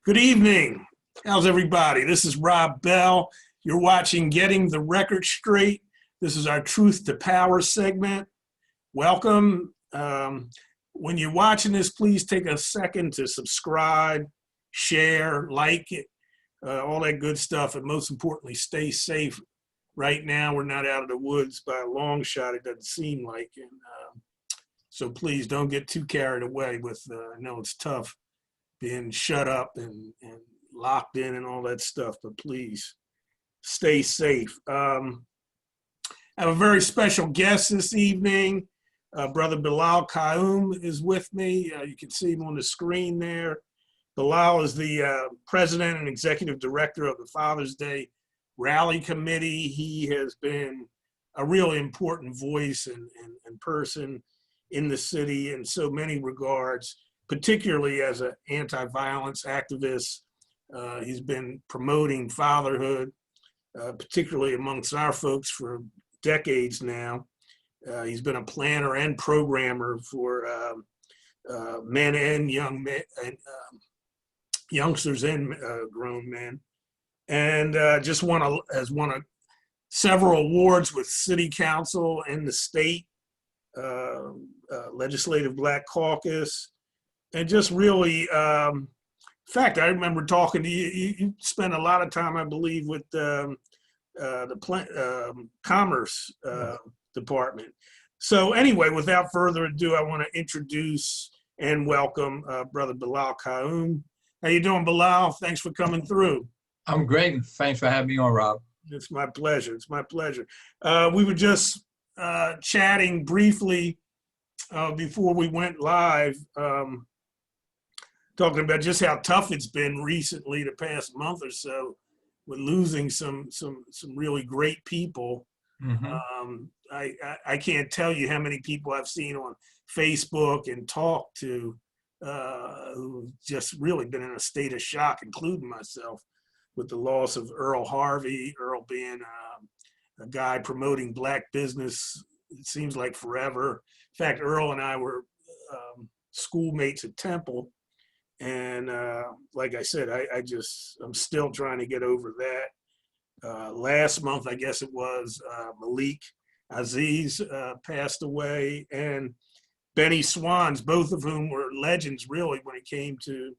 Good evening. How's everybody? This is Rob Bell. You're watching Getting the Record Straight. This is our Truth to Power segment. Welcome. When you're watching this, please take a second to subscribe, share, like it, all that good stuff. And most importantly, stay safe. Right now, we're not out of the woods by a long shot. It doesn't seem like it. So please don't get too carried away with, I know it's tough being shut up and locked in and all that stuff, but please stay safe. I have a very special guest this evening. Brother Bilal Qayyum is with me. You can see him on the screen there. Bilal is the president and executive director of the Father's Day Rally Committee. He has been a really important voice and person in the city in so many regards, particularly as an anti-violence activist. He's been promoting fatherhood, particularly amongst our folks, for decades now. He's been a planner and programmer for men and young men, and youngsters and grown men, and has won several awards with City Council and the state Legislative Black Caucus. And just really, in fact, I remember talking to you. You spent a lot of time, I believe, with the Commerce Department. So anyway, without further ado, I want to introduce and welcome Brother Bilal Qayyum. How you doing, Bilal? Thanks for coming through. I'm great. Thanks for having me on, Rob. It's my pleasure. It's my pleasure. We were just chatting briefly before we went live, talking about just how tough it's been recently, the past month or so, with losing some really great people. Mm-hmm. I can't tell you how many people I've seen on Facebook and talked to who've just really been in a state of shock, including myself, with the loss of Earl Harvey. Earl being a guy promoting Black business, it seems like forever. In fact, Earl and I were schoolmates at Temple. And like I said, I'm still trying to get over that. Last month, I guess it was, Malik Aziz passed away, and Benny Swans, both of whom were legends really when it came to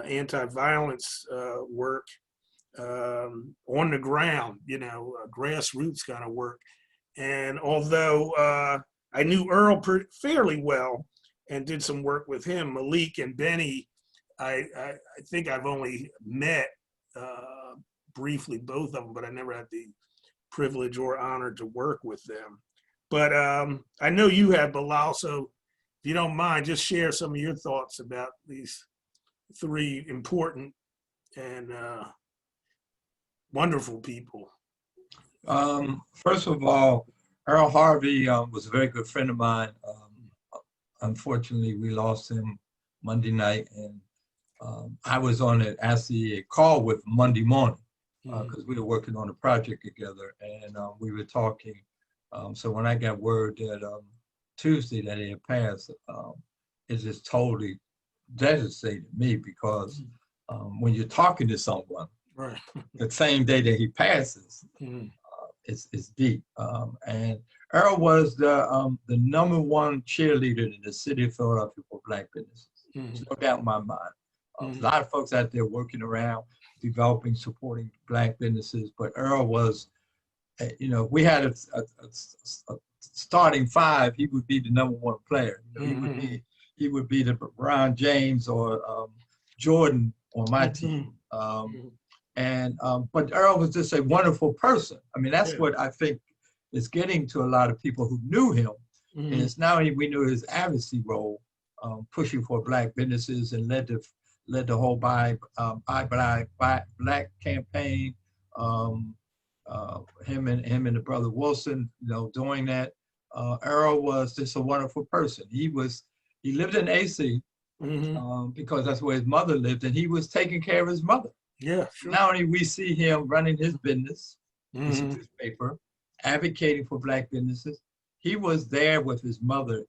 anti-violence work on the ground, grassroots kind of work. And although I knew Earl fairly well and did some work with him, Malik and Benny, I think I've only met briefly both of them, but I never had the privilege or honor to work with them. But I know you have, Bilal, so if you don't mind, just share some of your thoughts about these three important and wonderful people. First of all, Earl Harvey was a very good friend of mine. Unfortunately, we lost him Monday night, and I was on actually a call with Monday morning because we were working on a project together, and we were talking. So when I got word that Tuesday that he had passed, it just totally devastated me because when you're talking to someone, right, the same day that he passes, it's deep. And Earl was the #1 cheerleader in the city of Philadelphia for Black businesses. There's no doubt in my mind. A lot of folks out there working around, developing, supporting Black businesses, but Earl was, we had a starting five. He would be the #1 player. He would be the LeBron James or Jordan on my team. But Earl was just a wonderful person. I mean, that's what I think is getting to a lot of people who knew him. And it's now we knew his advocacy role, pushing for Black businesses, and led the whole Buy Black campaign. Him and the brother Wilson, doing that. Earl was just a wonderful person. He lived in AC because that's where his mother lived, and he was taking care of his mother. Yeah, sure. Not only we see him running his business, his newspaper, advocating for Black businesses, he was there with his mother,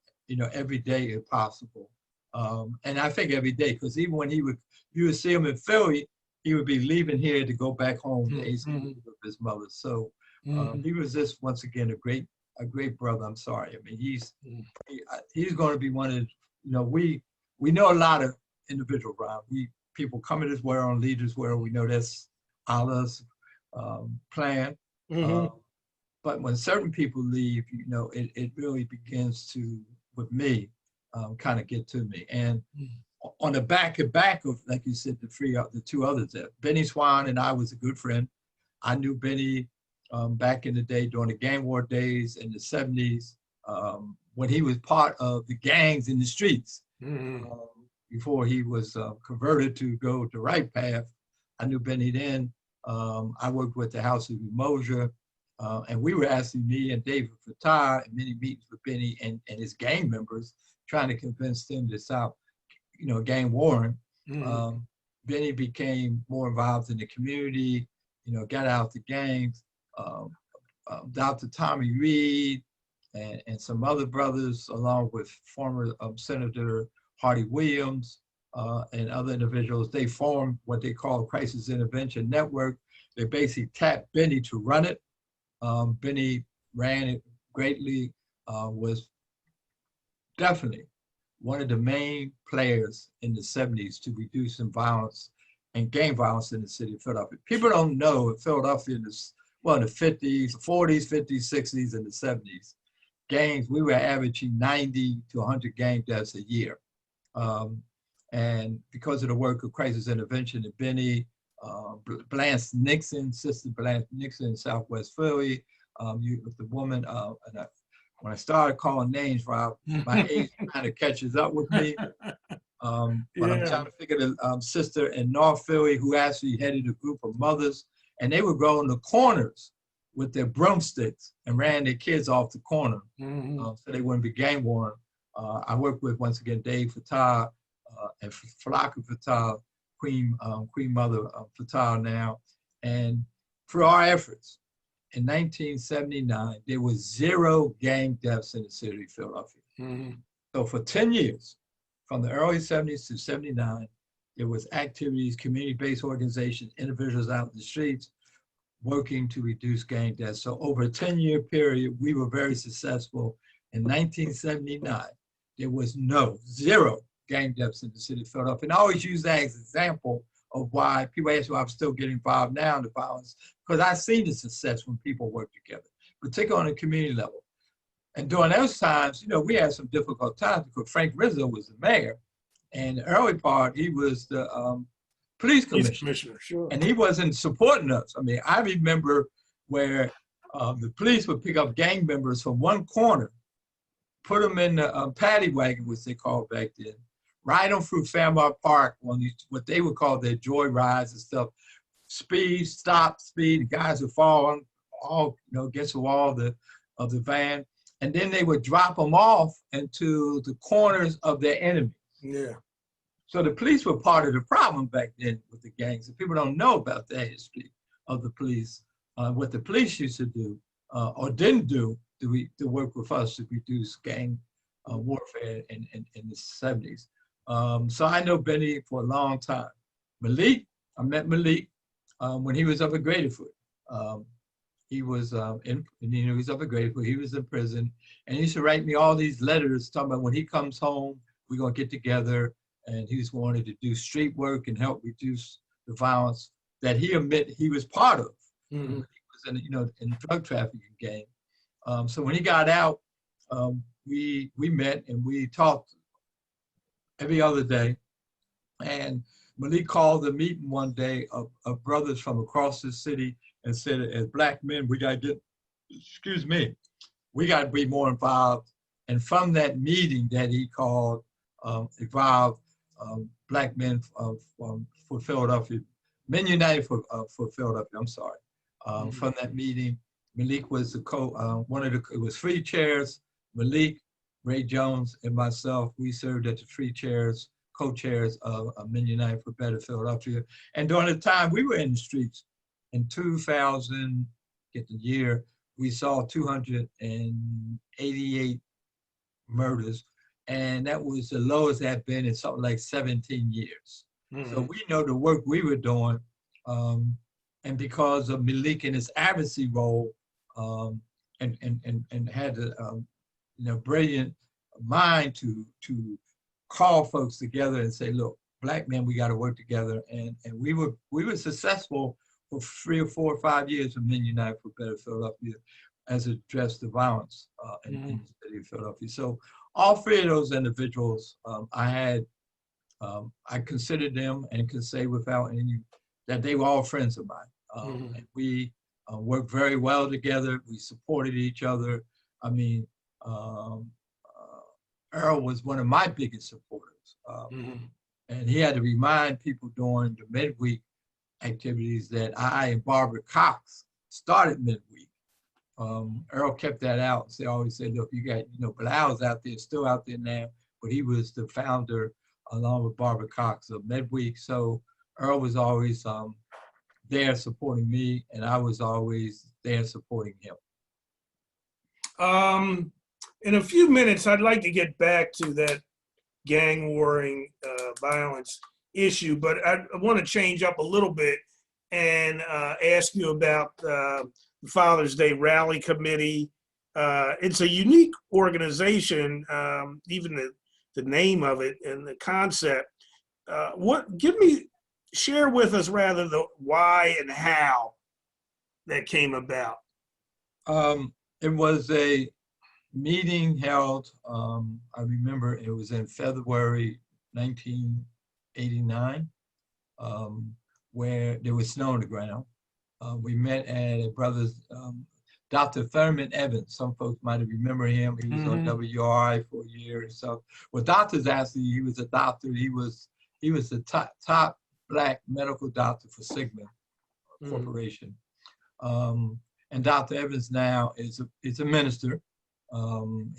every day if possible, And I think every day, because even when you would see him in Philly, he would be leaving here to go back home to AC with his mother. So he was just, once again, a great brother. I'm sorry. I mean, he's going to be one of, we know a lot of individuals, Rob. People come in this world, leaders world. We know that's Allah's plan. But when certain people leave, it really begins to, with me, kind of get to me. And on the back of, like you said, the two others, Benny Swan and I was a good friend. I knew Benny back in the day during the gang war days in the 70s, when he was part of the gangs in the streets. Before he was converted to go the right path. I knew Benny then. I worked with the House of Umoja, and we were actually, me and David Fatah, in many meetings with Benny and his gang members, trying to convince them to stop, gang warring. Benny became more involved in the community, got out the gangs. Dr. Tommy Reed and some other brothers, along with former Senator Hardy Williams and other individuals, they formed what they call Crisis Intervention Network. They basically tapped Benny to run it. Benny ran it greatly, was definitely one of the main players in the 70s to reduce violence and gang violence in the city of Philadelphia. People don't know in Philadelphia in the 50s, 40s, 50s, 60s, and the 70s, gangs, we were averaging 90 to 100 gang deaths a year. And because of the work of Crisis Intervention and Benny, Blanche Nixon, Sister Blanche Nixon in Southwest Philly, the woman, when I started calling names, Rob, my age kind of catches up with me. But I'm trying to figure the sister in North Philly who actually headed a group of mothers, and they would go in the corners with their broomsticks and ran their kids off the corner so they wouldn't be gang warring. I worked with, once again, Dave Fatah and Falaka Fatah, Queen Mother Fatah now. And through our efforts, in 1979, there was 0 gang deaths in the city of Philadelphia. So for 10 years, from the early 70s to 79, there was activities, community-based organizations, individuals out in the streets working to reduce gang deaths. So over a 10-year period, we were very successful. In 1979, there was 0 gang deaths in the city of Philadelphia. And I always use that as an example of why people ask me why I'm still getting involved now in the violence, because I've seen the success when people work together, particularly on a community level. And during those times, we had some difficult times because Frank Rizzo was the mayor, and the early part, he was the police commissioner. Sure. And he wasn't supporting us. I mean, I remember where the police would pick up gang members from one corner, put them in the paddy wagon, which they called back then, ride them through Fairmont Park on these, what they would call their joy rides and stuff. Speed, stop, speed. The guys would fall all against the wall of the van, and then they would drop them off into the corners of their enemy. Yeah. So the police were part of the problem back then with the gangs. And people don't know about the history of the police, what the police used to do or didn't do to work with us to reduce gang warfare in the 70s. So I know Benny for a long time. Malik, I met Malik when he was up at Graterford. He was he was up at Graterford. He was in prison, and he used to write me all these letters talking about when he comes home, we're gonna get together, and he was wanted to do street work and help reduce the violence that he admitted he was part of. He was in in the drug trafficking gang. So when he got out, we met and we talked every other day. And Malik called a meeting one day of brothers from across the city and said, as Black men, we gotta get, we gotta be more involved. And from that meeting that he called, evolved Black men for Philadelphia, Men United for Philadelphia, I'm sorry. From that meeting, Malik was the it was 3 chairs. Malik, Ray Jones, and myself, we served at the 3 chairs, co-chairs of Men United for Better Philadelphia. And during the time we were in the streets, in 2000, get the year, we saw 288 murders. and that was the lowest it had been in something like 17 years. So Mhm. we know the work we were doing, and because of Malik in his advocacy role, and had a brilliant mind to call folks together and say, look, Black men, we got to work together, and we were successful for 3 or 4 or 5 years with Men United for Better Philadelphia as it addressed the violence in the city of Philadelphia. So all 3 of those individuals, I considered them and could say without any that they were all friends of mine. And we worked very well together. We supported each other. I mean, Earl was one of my biggest supporters. And he had to remind people during the midweek activities that I and Barbara Cox started midweek. Earl kept that out. So always said, look, you got, Bilal's out there, still out there now, but he was the founder along with Barbara Cox of midweek. So Earl was always there supporting me, and I was always there supporting him. In a few minutes, I'd like to get back to that gang warring violence issue, but I want to change up a little bit and ask you about the Father's Day Rally Committee. It's a unique organization, even the name of it and the concept. Share with us rather the why and how that came about. It was a meeting held, I remember it was in February 1989, where there was snow on the ground. We met at a brother's, Dr. Thurman Evans. Some folks might have remembered him. He was on WRI for a year or so. Well, doctors actually, he was a doctor. He was the top Black medical doctor for Sigma Corporation. And Dr. Evans now is a minister.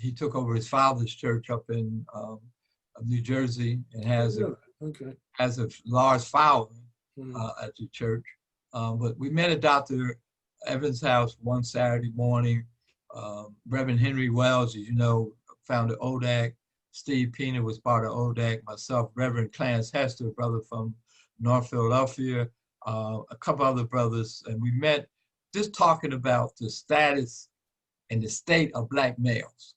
He took over his father's church up in New Jersey and has a large following at the church. But we met at Dr. Evans' house one Saturday morning. Reverend Henry Wells, as you know, founded ODAC. Steve Pena was part of ODAC. Myself, Reverend Clarence Hester, a brother from North Philadelphia, a couple other brothers, and we met just talking about the status and the state of Black males.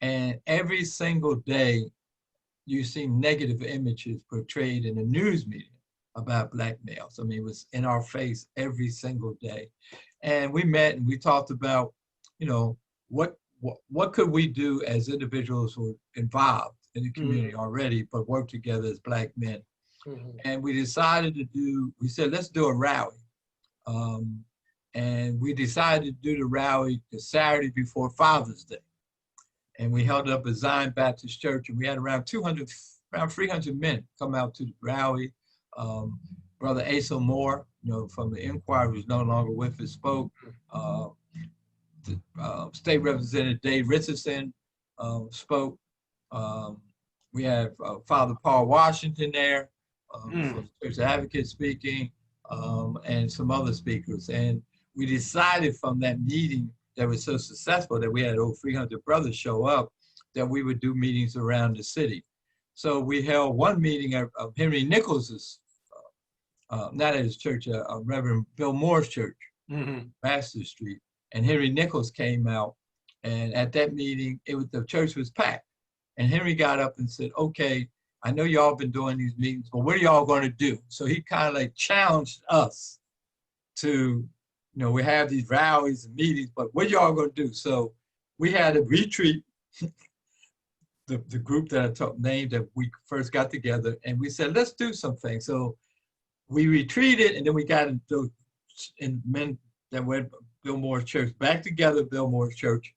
And every single day, you see negative images portrayed in the news media about Black males. I mean, it was in our face every single day. And we met and we talked about, what could we do as individuals who are involved in the community already, but work together as Black men. And we decided we said, let's do a rally. And we decided to do the rally the Saturday before Father's Day. And we held up at Zion Baptist Church, and we had around 300 men come out to the rally. Brother Asa Moore, from the Inquirer, who's no longer with us, spoke. State Representative Dave Richardson spoke. We have Father Paul Washington there, from Church Advocate speaking, and some other speakers. And we decided from that meeting that was so successful that we had over 300 brothers show up, that we would do meetings around the city. So we held one meeting of Henry Nichols's, not at his church, Reverend Bill Moore's church, Master Street. And Henry Nichols came out, and at that meeting, the church was packed. And Henry got up and said, okay, I know y'all been doing these meetings, but what are y'all going to do? So he kind of like challenged us to, we have these rallies and meetings, but what y'all going to do? So we had a retreat, the group that I named that we first got together, and we said, let's do something. So we retreated, and then we got into men that went Bill Moore's church back together, Bill Moore's church,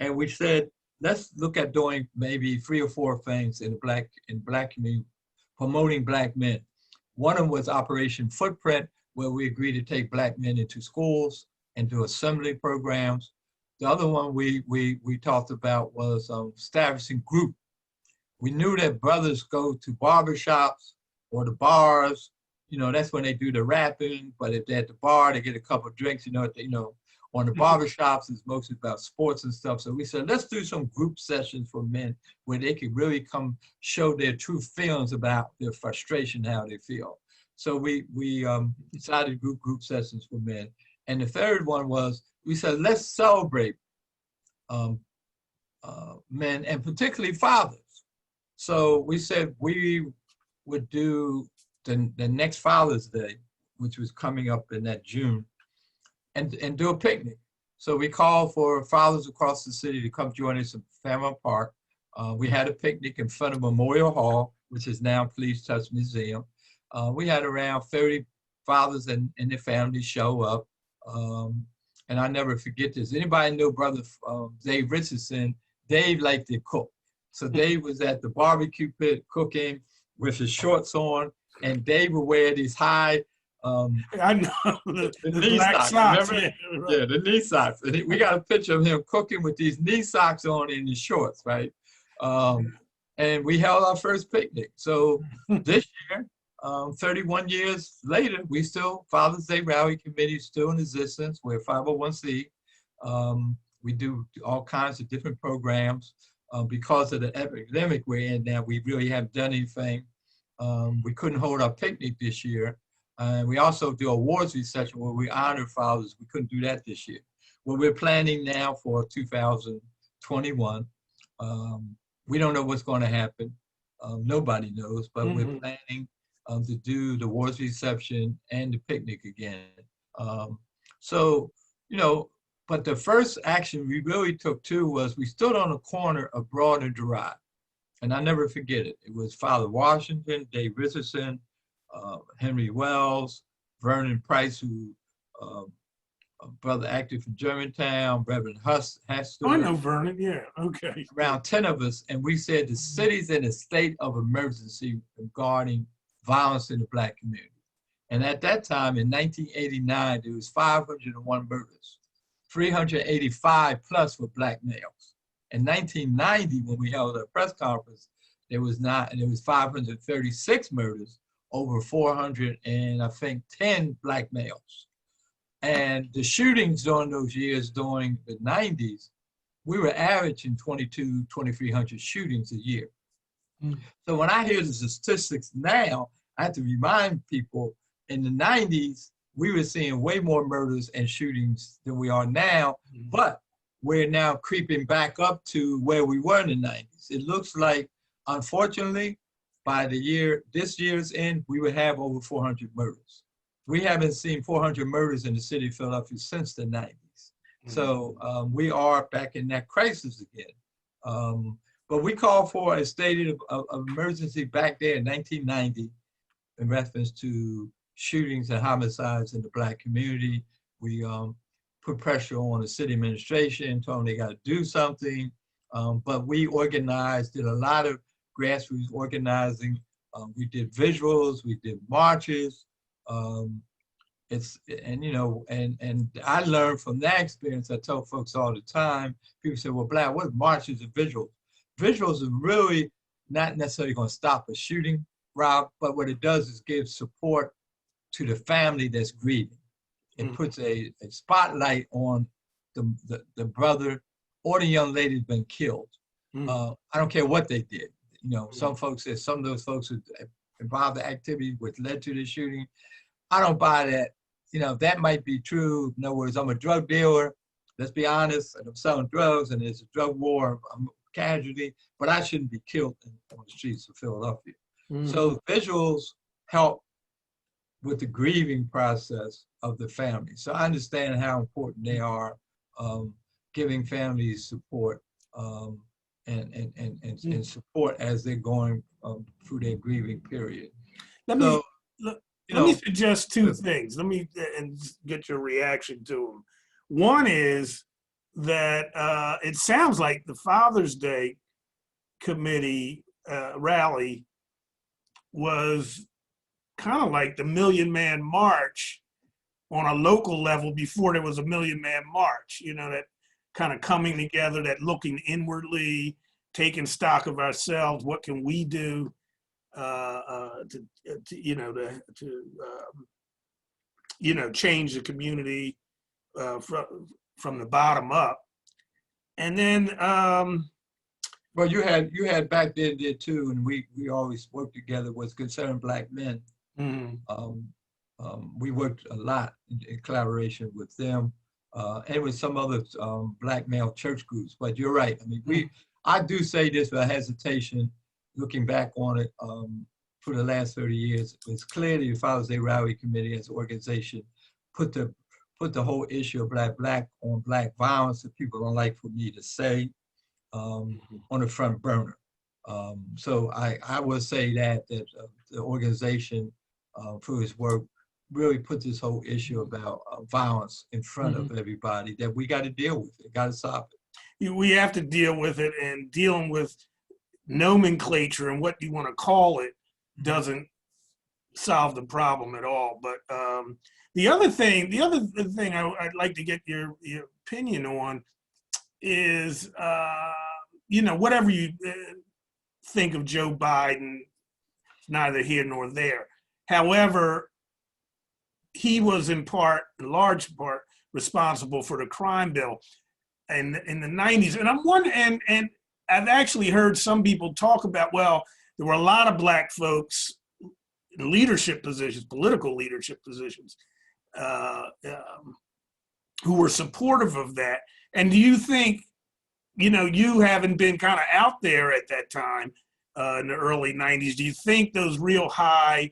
and we said, let's look at doing maybe 3 or 4 things in Black community, promoting Black men. One of them was Operation Footprint, where we agreed to take Black men into schools and do assembly programs. The other one we talked about was establishing group. We knew that brothers go to barbershops or the bars, that's when they do the rapping, but if they're at the bar, they get a couple of drinks, on the barbershops, it's mostly about sports and stuff. So we said, let's do some group sessions for men where they can really come show their true feelings about their frustration, how they feel. So we decided to do group sessions for men. And the third one was, we said, let's celebrate men and particularly fathers. So we said we would do the next Father's Day, which was coming up in that June, and do a picnic. So we called for fathers across the city to come join us at Fairmount Park. We had a picnic in front of Memorial Hall, which is now Please Touch Museum. We had around 30 fathers and their families show up. And I never forget this. Anybody know Brother Dave Richardson? Dave liked to cook. So Dave was at the barbecue pit cooking with his shorts on, and Dave would wear these high I know the knee black socks. Remember? Yeah, right. Yeah, the knee socks. And we got a picture of him cooking with these knee socks on and his shorts, right? And we held our first picnic. So this year, 31 years later, we still, Father's Day Rally Committee is still in existence. We're 501c. We do all kinds of different programs. Because of the epidemic we're in now, we really haven't done anything. We couldn't hold our picnic this year. We also do awards reception where we honor fathers. We couldn't do that this year. What we're planning now for 2021, we don't know what's going to happen. Nobody knows, but we're planning to do the awards reception and the picnic again. So, you know, but the first action we really took too was we stood on the corner of Broad and Girard. And I never forget it. It was Father Washington, Dave Richardson, Henry Wells, Vernon Price, who a brother active from Germantown, Reverend Hester. Oh, I know Vernon, yeah, okay. Around 10 of us, and we said the city's in a state of emergency regarding violence in the Black community. And at that time, in 1989, there was 501 murders, 385 plus for Black males. In 1990, when we held a press conference, there was 536 murders, over 400 and I think 10 Black males. And the shootings during those years, during the 90s, we were averaging 2,300 shootings a year. So when I hear the statistics now, I have to remind people in the 90s, we were seeing way more murders and shootings than we are now, but we're now creeping back up to where we were in the 90s. It looks like, unfortunately, by this year's end, we would have over 400 murders. We haven't seen 400 murders in the city of Philadelphia since the 90s. So we are back in that crisis again. But we called for a state of emergency back there in 1990 in reference to shootings and homicides in the Black community. We put pressure on the city administration, told them they got to do something. But we organized, did a lot of grassroots organizing. We did visuals, we did marches. And I learned from that experience. I tell folks all the time, people say, well, Black, what marches and visuals? Visuals are really not necessarily going to stop a shooting, Rob, but what it does is give support to the family that's grieving. It puts a spotlight on the brother or the young lady who's been killed. I don't care what they did. You know, some folks said some of those folks who involved the activity which led to the shooting. I don't buy that. You know, that might be true. In other words, I'm a drug dealer. Let's be honest, and I'm selling drugs, and there's a drug war. I'm a casualty, but I shouldn't be killed on the streets of Philadelphia. So visuals help with the grieving process of the family. So I understand how important they are, giving families support and support as they're going through their grieving period. Let me suggest two things. Let me and get your reaction to them. One is that it sounds like the Father's Day committee rally was kind of like the Million Man March on a local level before there was a Million Man March, you know, that kind of coming together, that looking inwardly, taking stock of ourselves, what can we do to change the community from the bottom up. And then, Well, you had back then there too, and we always worked together with Concerned Black Men. mhm, We worked a lot in collaboration with them and with some other Black male church groups. But you're right. I mean, I do say this with hesitation, looking back on it for the last 30 years. It's clearly the Father's Day Rally Committee as an organization put the whole issue of black on black violence that people don't like for me to say on the front burner. So I would say that the organization for its work really put this whole issue about violence in front of everybody that we got to deal with it, got to stop it. we have to deal with it, and dealing with nomenclature and what you want to call it doesn't solve the problem at all. But the other thing I'd like to get your opinion on is, whatever you think of Joe Biden, neither here nor there. However, he was in large part, responsible for the crime bill in the 90s. And I'm wondering, and I've actually heard some people talk about, well, there were a lot of black folks in leadership positions, political leadership positions, who were supportive of that. And do you think, you having been kind of out there at that time in the early 90s, do you think those real high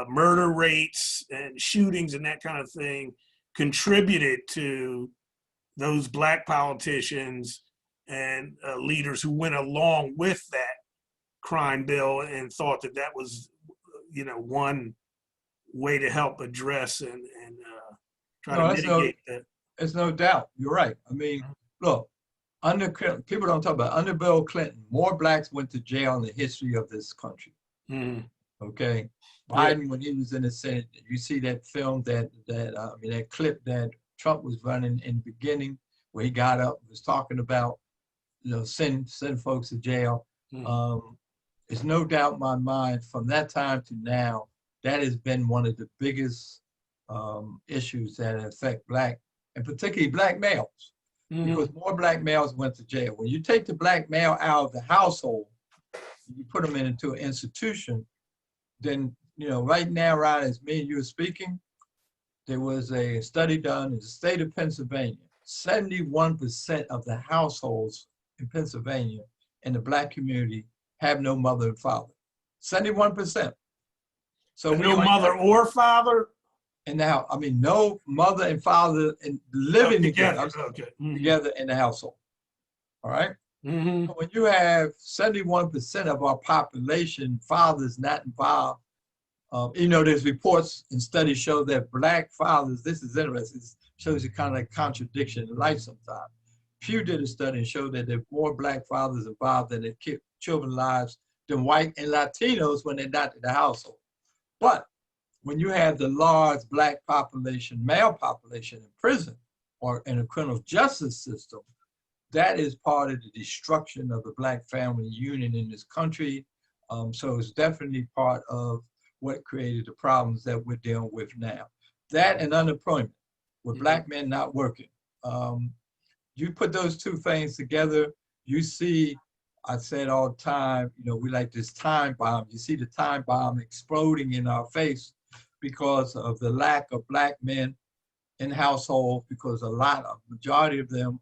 murder rates and shootings and that kind of thing contributed to those black politicians and leaders who went along with that crime bill and thought that that was, one way to help address and try to mitigate that? There's no doubt. You're right. I mean, look, people don't talk about under Bill Clinton, more blacks went to jail in the history of this country. Okay. Biden, when he was in the Senate, you see that film that clip that Trump was running in the beginning, where he got up, was talking about, send folks to jail. There's no doubt in my mind from that time to now, that has been one of the biggest issues that affect black, and particularly black males, because more black males went to jail. When you take the black male out of the household, you put them into an institution, then, right now, right as me and you are speaking, there was a study done in the state of Pennsylvania. 71% of the households in Pennsylvania in the black community have no mother and father. 71%. So no mother or father? And now, no mother and father living together, together in the household. All right? So when you have 71% of our population, fathers not involved, there's reports and studies show that black fathers, this is interesting, it shows you kind of like contradiction in life sometimes. Pew did a study and showed that there are more black fathers involved in their children's lives than white and Latinos when they're not in the household. But when you have the large black population, male population in prison or in a criminal justice system, that is part of the destruction of the black family unit in this country. So it's definitely part of what created the problems that we're dealing with now. That and unemployment, with black men not working. You put those two things together, you see, I said all the time, we like this time bomb. You see the time bomb exploding in our face because of the lack of black men in households, because majority of them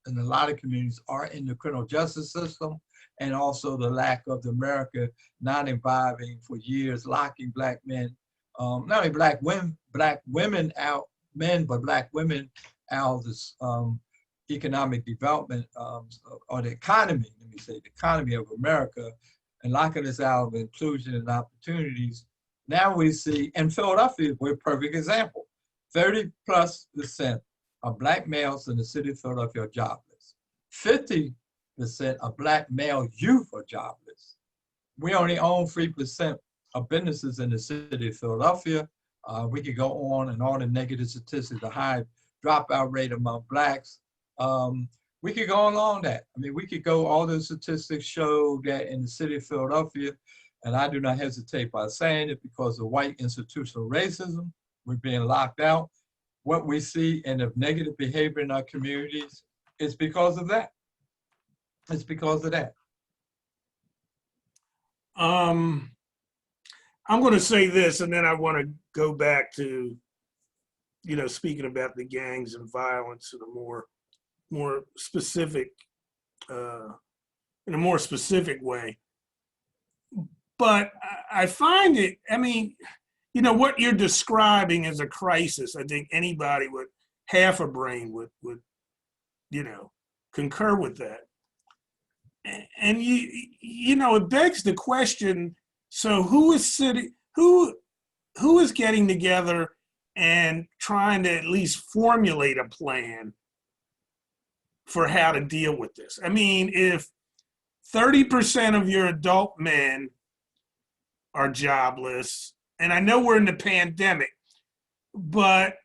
in a lot of communities are in the criminal justice system, and also the lack of America not imbibing for years, locking black men, not only black women out, men, but black women out of this economic development or the economy, let me say, the economy of America, and locking us out of inclusion and opportunities. Now we see, in Philadelphia, we're a perfect example, 30+% of black males in the city of Philadelphia are jobless. 50% of black male youth are jobless. We only own 3% of businesses in the city of Philadelphia. We could go on and all the negative statistics, the high dropout rate among blacks. We could go along that. We could go, all the statistics show that in the city of Philadelphia, and I do not hesitate by saying it because of white institutional racism, we're being locked out. what we see and the negative behavior in our communities, it's because of that. It's because of that. I'm going to say this, and then I want to go back to, speaking about the gangs and violence in a more specific, in a more specific way. But I find it, what you're describing as a crisis, I think anybody with half a brain would concur with that. And it begs the question, so who is getting together and trying to at least formulate a plan for how to deal with this? If 30% of your adult men are jobless, and I know we're in the pandemic, but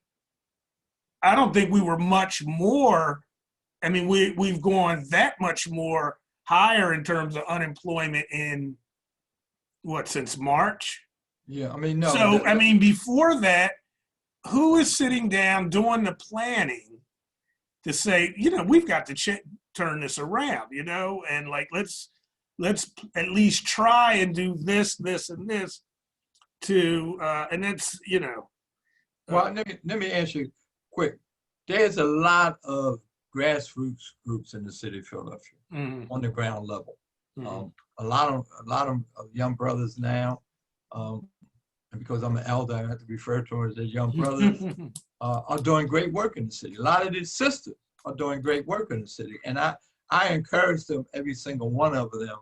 I don't think we were much more. We've gone that much more higher in terms of unemployment in since March? Yeah, no. So, before that, who is sitting down doing the planning to say, we've got to turn this around, and let's at least try and do this, and this to, and that's, Well, let me answer you quick. There's a lot of grassroots groups in the city of Philadelphia on the ground level. A lot of young brothers now, and because I'm an elder, I have to refer to them as young brothers, are doing great work in the city. A lot of these sisters are doing great work in the city, and I encourage them, every single one of them.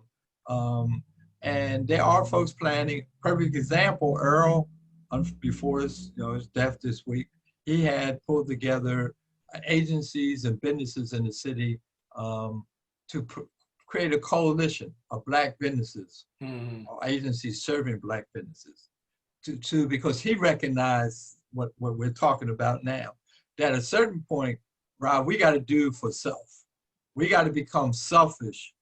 And there are folks planning. Perfect example, Earl, before his death this week, he had pulled together agencies and businesses in the city to create a coalition of Black businesses or agencies serving Black businesses, because he recognized what we're talking about now, that at a certain point, Rob, we got to do for self. We got to become selfish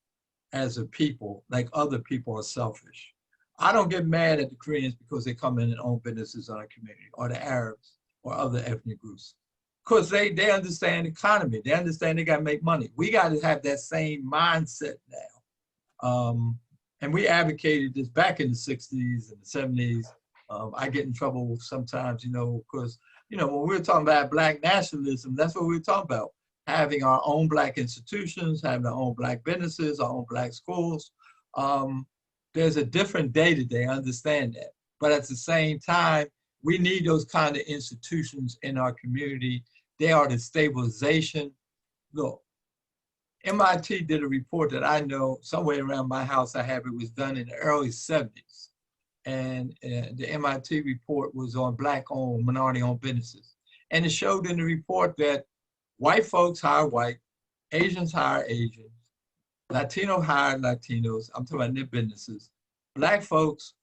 as a people, like other people are selfish. I don't get mad at the Koreans because they come in and own businesses in our community, or the Arabs or other ethnic groups, because they understand the economy. They understand they got to make money. We got to have that same mindset now. And we advocated this back in the 60s and the 70s. I get in trouble sometimes, because, when we're talking about Black nationalism, that's what we're talking about. Having our own Black institutions, having our own Black businesses, our own Black schools. There's a different day today, I understand that. But at the same time, we need those kind of institutions in our community. They are the stabilization. Look, MIT did a report that I know somewhere around my house I have. It was done in the early 70s. And the MIT report was on Black-owned, minority-owned businesses. And it showed in the report that white folks hire white, Asians hire Asians, Latino hire Latinos. I'm talking about their businesses. Black folks,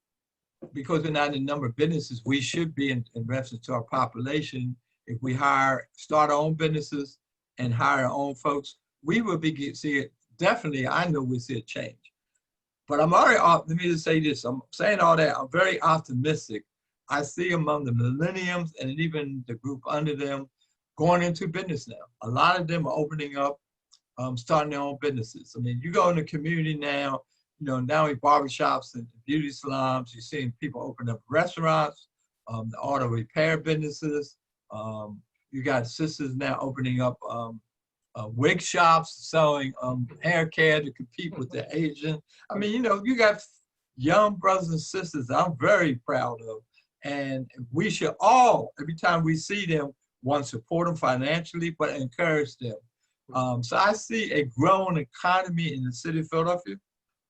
because we're not in a number of businesses, we should be in reference to our population. If we start our own businesses and hire our own folks, we will see it. Definitely, I know we see a change. But I'm already let me just say this. I'm saying all that. I'm very optimistic. I see among the millenniums and even the group under them going into business now. A lot of them are opening up, starting their own businesses. You go in the community now, now in barbershops and beauty salons, you're seeing people open up restaurants, the auto repair businesses. You got sisters now opening up wig shops, selling hair care to compete with the Asian. You got young brothers and sisters that I'm very proud of. And we should all, every time we see them, want to support them financially, but encourage them. So I see a growing economy in the city of Philadelphia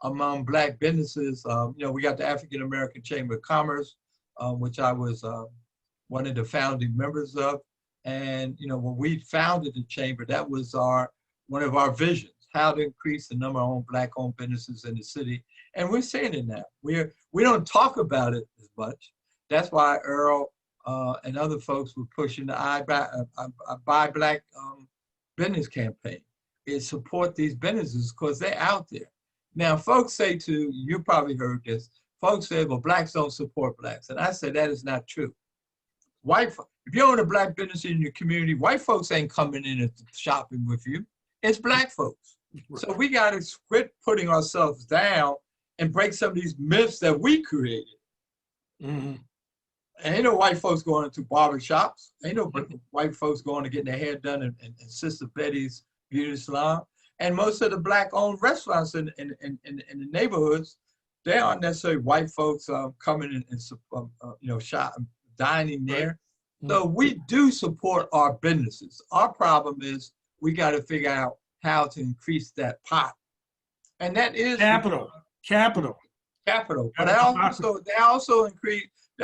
among Black businesses. We got the African American Chamber of Commerce, which I was one of the founding members of. And when we founded the chamber, that was one of our visions, how to increase the number of Black-owned businesses in the city. And we're seeing it now. We don't talk about it as much. That's why Earl and other folks were pushing the I Buy Black business campaign. It support these businesses because they're out there. Now, folks say you probably heard this, folks say, well, Blacks don't support Blacks. And I say that is not true. If you own a black business in your community, white folks ain't coming in and shopping with you. It's black folks. Right. So we got to quit putting ourselves down and break some of these myths that we created. Mm-hmm. Ain't no white folks going into barber shops. Ain't no white folks going to get their hair done in Sister Betty's beauty salon. And most of the black-owned restaurants in the neighborhoods, they aren't necessarily white folks coming and shop, dining there. Right. So we do support our businesses. Our problem is we got to figure out how to increase that pot, and that is Capital. But that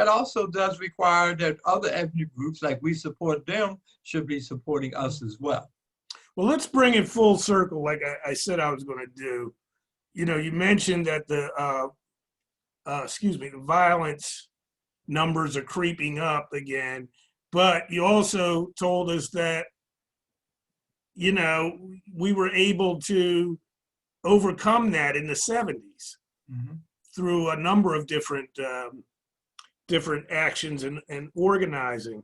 also does require that other ethnic groups, like we support them, should be supporting us as well. Well, let's bring it full circle, like I said I was going to do. You know, you mentioned that the violence numbers are creeping up again, but you also told us that, you know, we were able to overcome that in the 70s through a number of different actions and organizing.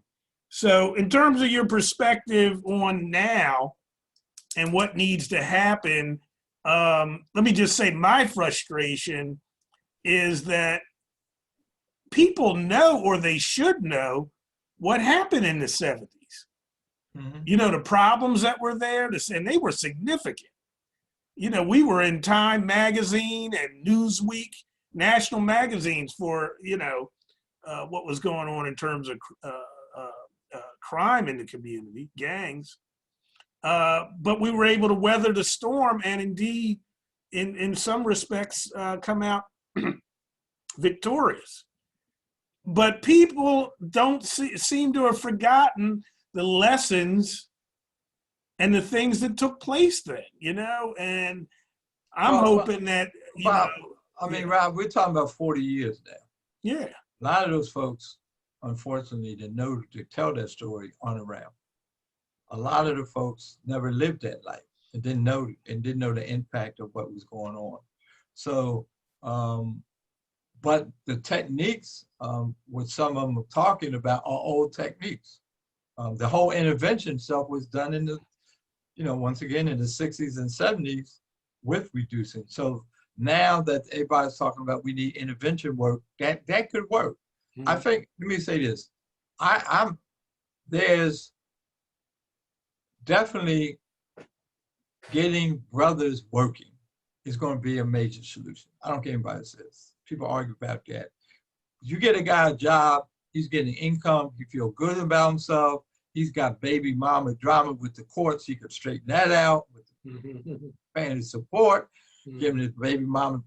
So in terms of your perspective on now and what needs to happen, let me just say my frustration is that people know, or they should know, what happened in the 70s. You know, the problems that were there, and they were significant. You know, we were in Time magazine and Newsweek, national magazines for, you know, what was going on in terms of crime in the community, gangs. But we were able to weather the storm and indeed, in some respects, come out victorious. But people don't seem to have forgotten the lessons and the things that took place then, you know? And I'm hoping that, Rob, Rob, we're talking about 40 years now. Yeah. A lot of those folks, unfortunately, that know to tell that story aren't around. A lot of the folks never lived that life and didn't know the impact of what was going on. So, but the techniques, what some of them are talking about, are old techniques. The whole intervention stuff was done in the, once again, in the 60s and 70s with reducing. So now that everybody's talking about we need intervention work, that could work. I think, let me say this, there's definitely getting brothers working is going to be a major solution. I don't care what anybody says. People argue about that. You get a guy a job, he's getting income, he feels good about himself, he's got baby mama drama with the courts, he could straighten that out with paying his support, giving his baby mama,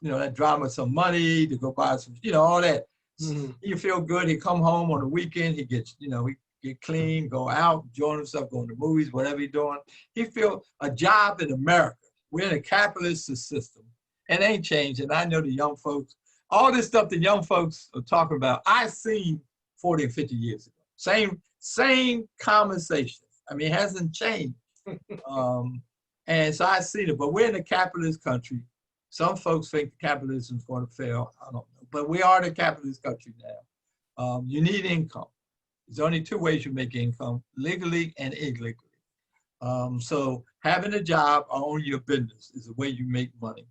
that drama some money to go buy some, all that. He feel good, he come home on the weekend, he gets, he get clean, go out, enjoy himself, going to movies, whatever he's doing. He feel a job in America. We're in a capitalist system. It ain't changing. I know the young folks, all this stuff the young folks are talking about, I seen 40 and 50 years ago. Same conversation. I mean, it hasn't changed. And so I seen it, but we're in a capitalist country. Some folks think capitalism is going to fail. I don't know, but we are in a capitalist country now. You need income. There's only two ways you make income, legally and illegally. So having a job or owning your business is the way you make money.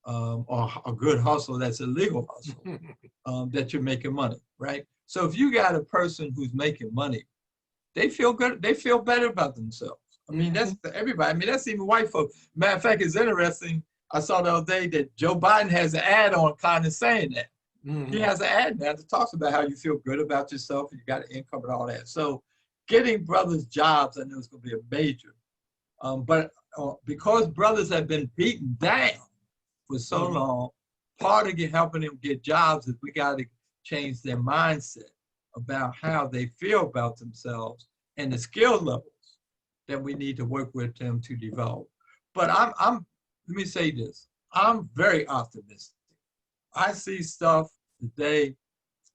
Or a good hustle that's a legal hustle, that you're making money, right? So if you got a person who's making money, they feel good, they feel better about themselves. I mean, that's everybody. I mean, that's even white folks. Matter of fact, it's interesting. I saw the other day that Joe Biden has an ad on kind of saying that. He has an ad now that talks about how you feel good about yourself and you got an income and all that. So getting brothers jobs, I know it's going to be a major. But because brothers have been beaten down for so long, part of helping them get jobs is we got to change their mindset about how they feel about themselves and the skill levels that we need to work with them to develop. But let me say this, I'm very optimistic. I see stuff today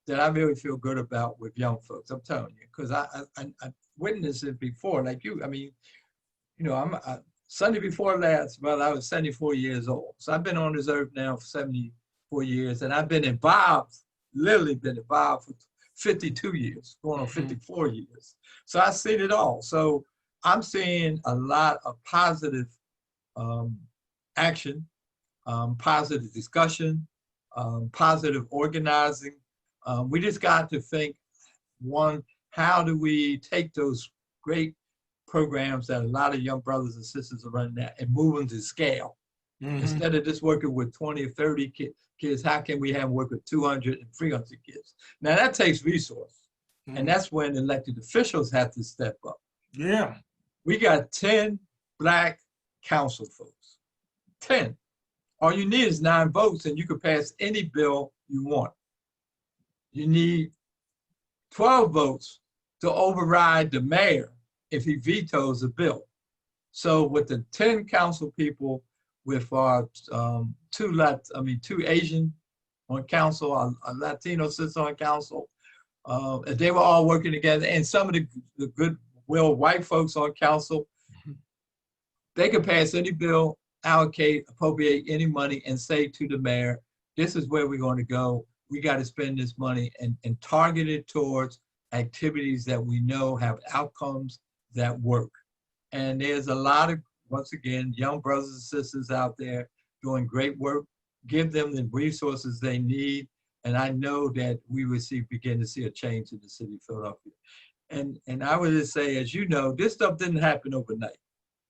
that I really feel good about with young folks. I'm telling you, because I witnessed it before, like you. I mean, Sunday before last, well, I was 74 years old. So I've been on this earth now for 74 years, and I've been involved, literally been involved for 52 years, going on 54 years. So I've seen it all. So I'm seeing a lot of positive action, positive discussion, positive organizing. We just got to think, one, how do we take those great programs that a lot of young brothers and sisters are running at and move them to scale? Instead of just working with 20 or 30 kids, how can we have them work with 200 and 300 kids? Now that takes resource. And that's when elected officials have to step up. Yeah. We got 10 Black council folks, 10. All you need is 9 votes and you can pass any bill you want. You need 12 votes to override the mayor if he vetoes a bill. So with the 10 council people, with our 2 Asian on council, a Latino sister on council, they were all working together, and some of the goodwill white folks on council, they could pass any bill, allocate, appropriate any money, and say to the mayor, this is where we're going to go. We got to spend this money and target it towards activities that we know have outcomes that work. And there's a lot of, once again, young brothers and sisters out there doing great work. Give them the resources they need. And I know that we will begin to see a change in the city of Philadelphia. And I would just say, as you know, this stuff didn't happen overnight.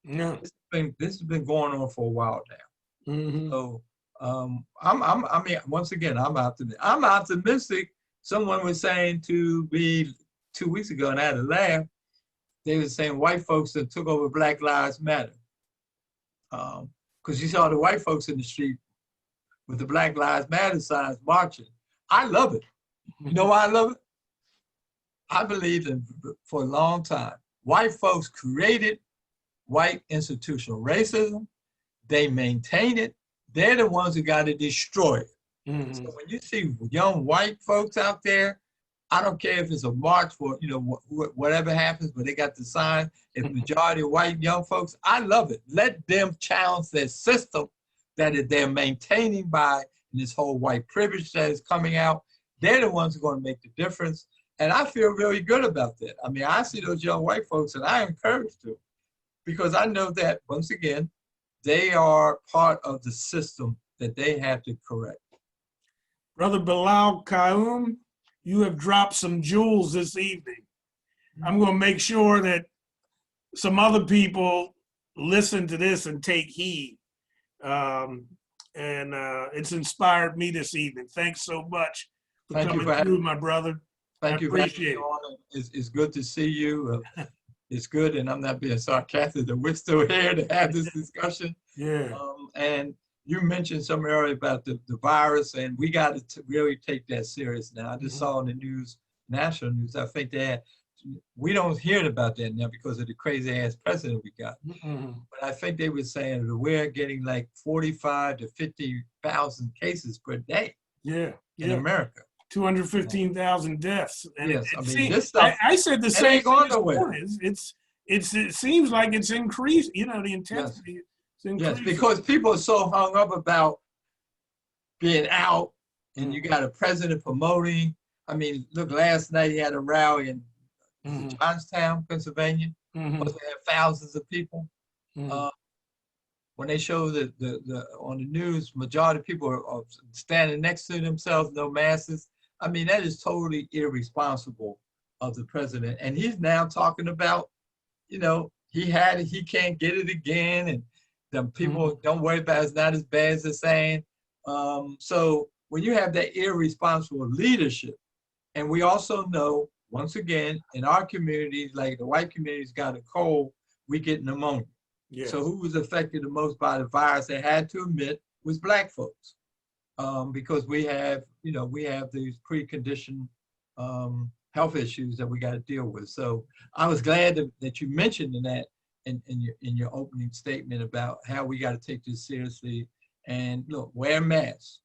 No. This has been going on for a while now. So I mean, once again, I'm optimistic. I'm optimistic. Someone was saying to me 2 weeks ago, and I had a laugh. They were saying white folks that took over Black Lives Matter. Because you saw the white folks in the street with the Black Lives Matter signs marching. I love it. You know why I love it? I believe that for a long time, white folks created white institutional racism. They maintain it. They're the ones who got to destroy it. So when you see young white folks out there, I don't care if it's a march for, you know, whatever happens, but they got the sign. If majority of white young folks, I love it. Let them challenge their system that they're maintaining by this whole white privilege that is coming out. They're the ones who are going to make the difference. And I feel really good about that. I mean, I see those young white folks and I encourage them because I know that, once again, they are part of the system that they have to correct. Brother Bilal Qayyum, you have dropped some jewels this evening. I'm going to make sure that some other people listen to this and take heed. It's inspired me this evening. Thanks so much for coming through, my brother. Thank you. Appreciate it. It's good to see you. It's good, and I'm not being sarcastic, that we're still here to have this discussion. Yeah. And you mentioned something earlier about the virus, and we got to really take that serious now. I just saw in the news, national news, I think that we don't hear about that now because of the crazy ass president we got. But I think they were saying that we're getting like 45 to 50,000 cases per day. Yeah. In America. 215,000 deaths. And yes, I mean, this stuff, I said the same thing this morning. It seems like it's increased, you know, the intensity. Yes. Yes, because people are so hung up about being out, and you got a president promoting. I mean, look, last night he had a rally in Johnstown, Pennsylvania. Must have thousands of people. When they show on the news, majority of people are standing next to themselves, no masks. I mean, that is totally irresponsible of the president. And he's now talking about, you know, he had it, he can't get it again, and the people don't worry about it, it's not as bad as they're saying. So when you have that irresponsible leadership, and we also know, once again, in our communities, like the white communities got a cold, we get pneumonia. Yes. So who was affected the most by the virus, they had to admit, was Black folks. Because we have, you know, we have these preconditioned health issues that we got to deal with. So I was glad that you mentioned that in your opening statement about how we got to take this seriously. And look, wear masks,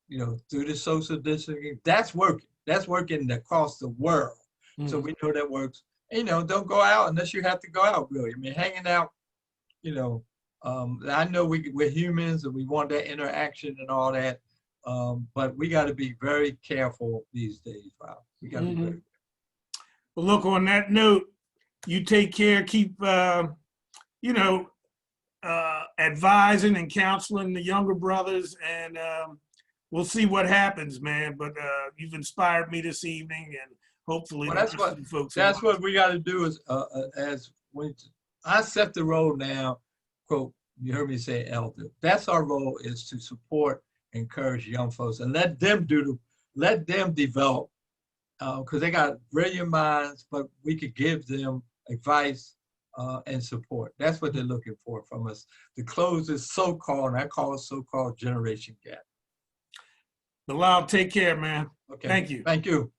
you know, do the social distancing. That's working. That's working across the world. So we know that works. And, you know, don't go out unless you have to go out, really. I mean, hanging out, you know, I know we're humans and we want that interaction and all that, but we got to be very careful these days, Rob. We got to be very good. Well, look, on that note, you take care, keep, you know, advising and counseling the younger brothers, and we'll see what happens, man. But you've inspired me this evening, and hopefully Well, the that's rest what of the folks. that's what we got to do is as when I set the role now, quote, you heard me say elder. That's our role, is to support, encourage young folks, and let them develop, because they got brilliant minds, but we could give them advice and support. That's what they're looking for from us, to close this so-called, and I call it so-called generation gap. Bilal, take care, man. Okay. Thank you. Thank you.